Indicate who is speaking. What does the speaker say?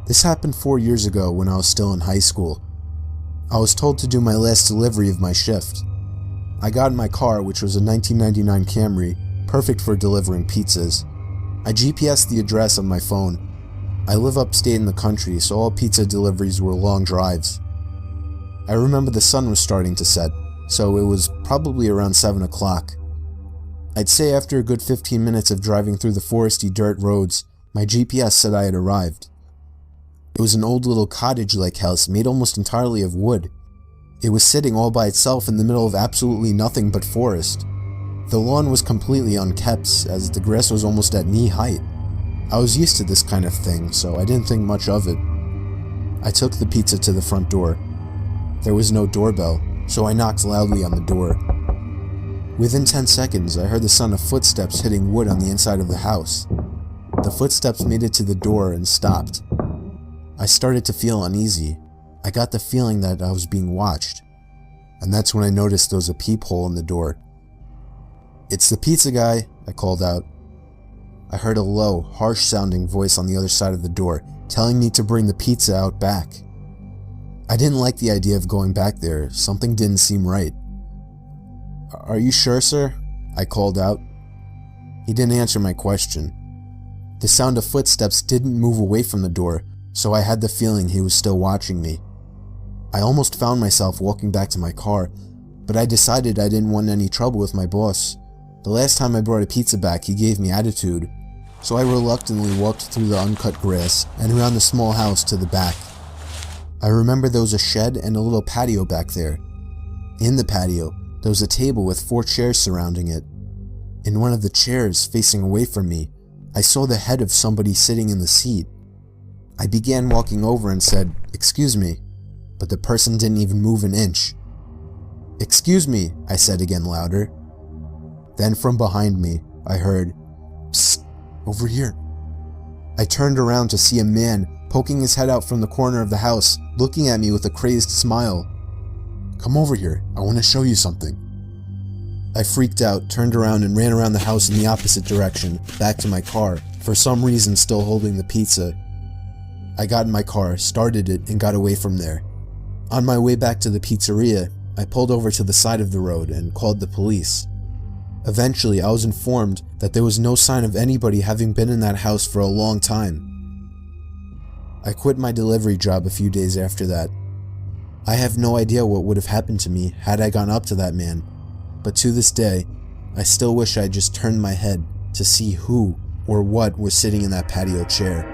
Speaker 1: This happened 4 years ago when I was still in high school. I was told to do my last delivery of my shift. I got in my car, which was a 1999 Camry, perfect for delivering pizzas. I GPSed the address on my phone. I live upstate in the country, so all pizza deliveries were long drives. I remember the sun was starting to set, so it was probably around 7 o'clock. I'd say after a good 15 minutes of driving through the foresty dirt roads, my GPS said I had arrived. It was an old little cottage-like house made almost entirely of wood. It was sitting all by itself in the middle of absolutely nothing but forest. The lawn was completely unkept, as the grass was almost at knee height. I was used to this kind of thing, so I didn't think much of it. I took the pizza to the front door. There was no doorbell, so I knocked loudly on the door. Within 10 seconds, I heard the sound of footsteps hitting wood on the inside of the house. The footsteps made it to the door and stopped. I started to feel uneasy. I got the feeling that I was being watched. And that's when I noticed there was a peephole in the door. "It's the pizza guy," I called out. I heard a low, harsh-sounding voice on the other side of the door, telling me to bring the pizza out back. I didn't like the idea of going back there. Something didn't seem right. "Are you sure, sir?" I called out. He didn't answer my question. The sound of footsteps didn't move away from the door, so I had the feeling he was still watching me. I almost found myself walking back to my car, but I decided I didn't want any trouble with my boss. The last time I brought a pizza back, he gave me attitude, so I reluctantly walked through the uncut grass and around the small house to the back. I remember there was a shed and a little patio back there. In the patio, there was a table with 4 chairs surrounding it. In one of the chairs, facing away from me, I saw the head of somebody sitting in the seat. I began walking over and said, "Excuse me," but the person didn't even move an inch. "Excuse me," I said again louder. Then from behind me, I heard, "Psst, over here." I turned around to see a man poking his head out from the corner of the house, looking at me with a crazed smile. "Come over here, I want to show you something." I freaked out, turned around and ran around the house in the opposite direction, back to my car, for some reason still holding the pizza. I got in my car, started it, and got away from there. On my way back to the pizzeria, I pulled over to the side of the road and called the police. Eventually, I was informed that there was no sign of anybody having been in that house for a long time. I quit my delivery job a few days after that. I have no idea what would have happened to me had I gone up to that man, but to this day, I still wish I had just turned my head to see who or what was sitting in that patio chair.